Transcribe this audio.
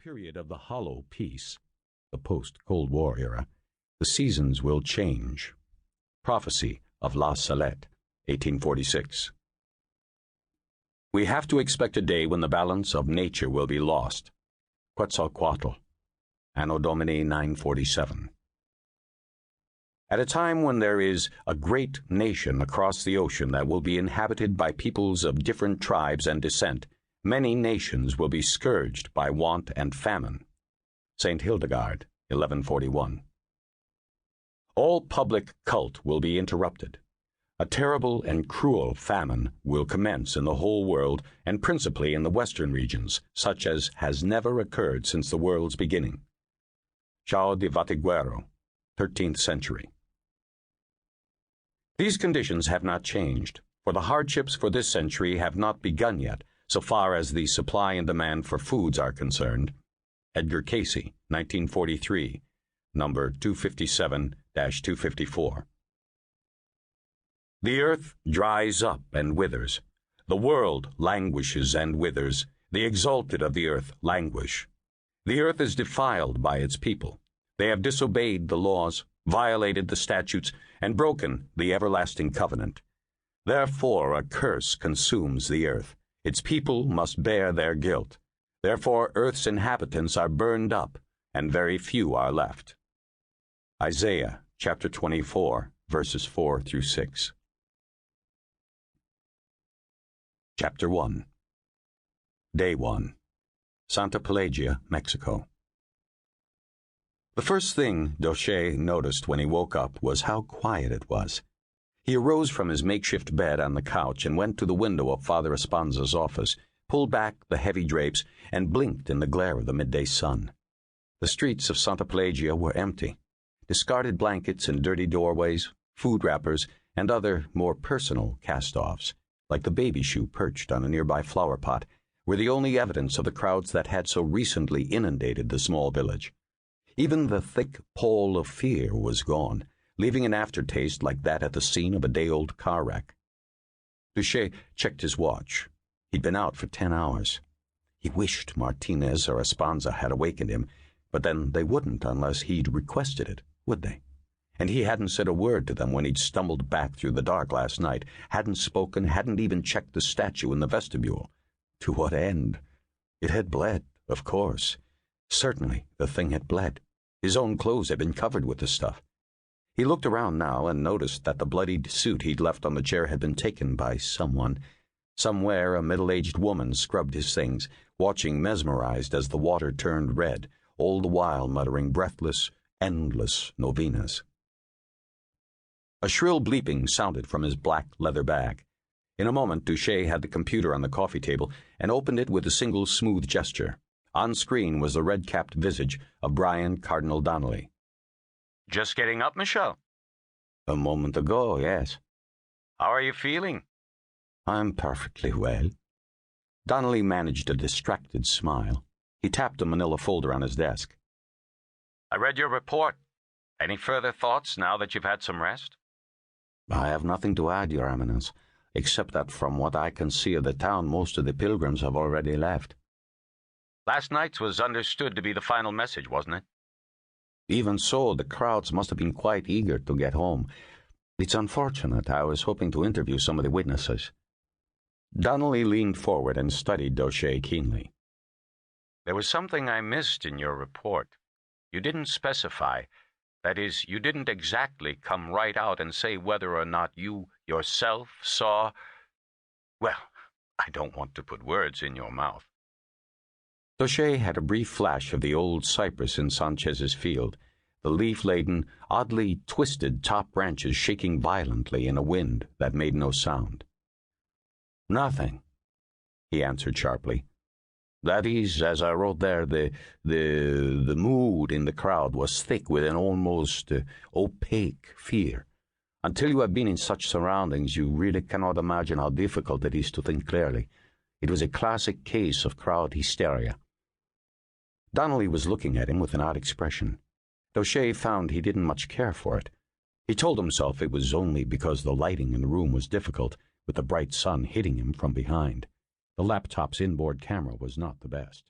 period of the hollow peace, the post-Cold War era, the seasons will change. Prophecy of La Salette, 1846. We have to expect a day when the balance of nature will be lost. Quetzalcoatl, Anno Domini 947. At a time when there is a great nation across the ocean that will be inhabited by peoples of different tribes and descent, many nations will be scourged by want and famine. St. Hildegard, 1141. All public cult will be interrupted. A terrible and cruel famine will commence in the whole world, and principally in the western regions, such as has never occurred since the world's beginning. João de Vatugueiro, 13th century. These conditions have not changed, for the hardships for this century have not begun yet, so far as the supply and demand for foods are concerned. Edgar Cayce, 1943, number 257-254. The earth dries up and withers. The world languishes and withers. The exalted of the earth languish. The earth is defiled by its people. They have disobeyed the laws, violated the statutes, and broken the everlasting covenant. Therefore a curse consumes the earth. Its people must bear their guilt. Therefore earth's inhabitants are burned up, and very few are left. Isaiah chapter 24, verses 4 through 6. Chapter 1. Day 1. Santa Pelagia, Mexico. The first thing Deauchez noticed when he woke up was how quiet it was. He arose from his makeshift bed on the couch and went to the window of Father Espanza's office, pulled back the heavy drapes, and blinked in the glare of the midday sun. The streets of Santa Pelagia were empty. Discarded blankets in dirty doorways, food wrappers, and other more personal cast-offs, like the baby shoe perched on a nearby flower pot, were the only evidence of the crowds that had so recently inundated the small village. Even the thick pall of fear was gone, leaving an aftertaste like that at the scene of a day-old car wreck. Deauchez checked his watch. He'd been out for 10 hours. He wished Martinez or Espanza had awakened him, but then they wouldn't unless he'd requested it, would they? And he hadn't said a word to them when he'd stumbled back through the dark last night, hadn't spoken, hadn't even checked the statue in the vestibule. To what end? It had bled, of course. Certainly the thing had bled. His own clothes had been covered with the stuff. He looked around now and noticed that the bloodied suit he'd left on the chair had been taken by someone. Somewhere a middle-aged woman scrubbed his things, watching mesmerized as the water turned red, all the while muttering breathless, endless novenas. A shrill bleeping sounded from his black leather bag. In a moment, Deauchez had the computer on the coffee table and opened it with a single smooth gesture. On screen was the red-capped visage of Brian Cardinal Donnelly. Just getting up, Michel? A moment ago, yes. How are you feeling? I'm perfectly well. Donnelly managed a distracted smile. He tapped a manila folder on his desk. I read your report. Any further thoughts now that you've had some rest? I have nothing to add, Your Eminence, except that from what I can see of the town, most of the pilgrims have already left. Last night's was understood to be the final message, wasn't it? Even so, the crowds must have been quite eager to get home. It's unfortunate. I was hoping to interview some of the witnesses. Donnelly leaned forward and studied Deauchez keenly. There was something I missed in your report. You didn't specify. That is, you didn't exactly come right out and say whether or not you yourself saw... Well, I don't want to put words in your mouth. Deauchez had a brief flash of the old cypress in Sanchez's field, the leaf-laden, oddly twisted top branches shaking violently in a wind that made no sound. Nothing, he answered sharply. That is, as I wrote there, the mood in the crowd was thick with an almost opaque fear. Until you have been in such surroundings, you really cannot imagine how difficult it is to think clearly. It was a classic case of crowd hysteria. Donnelly was looking at him with an odd expression. Deauchez found he didn't much care for it. He told himself it was only because the lighting in the room was difficult, with the bright sun hitting him from behind. The laptop's inboard camera was not the best.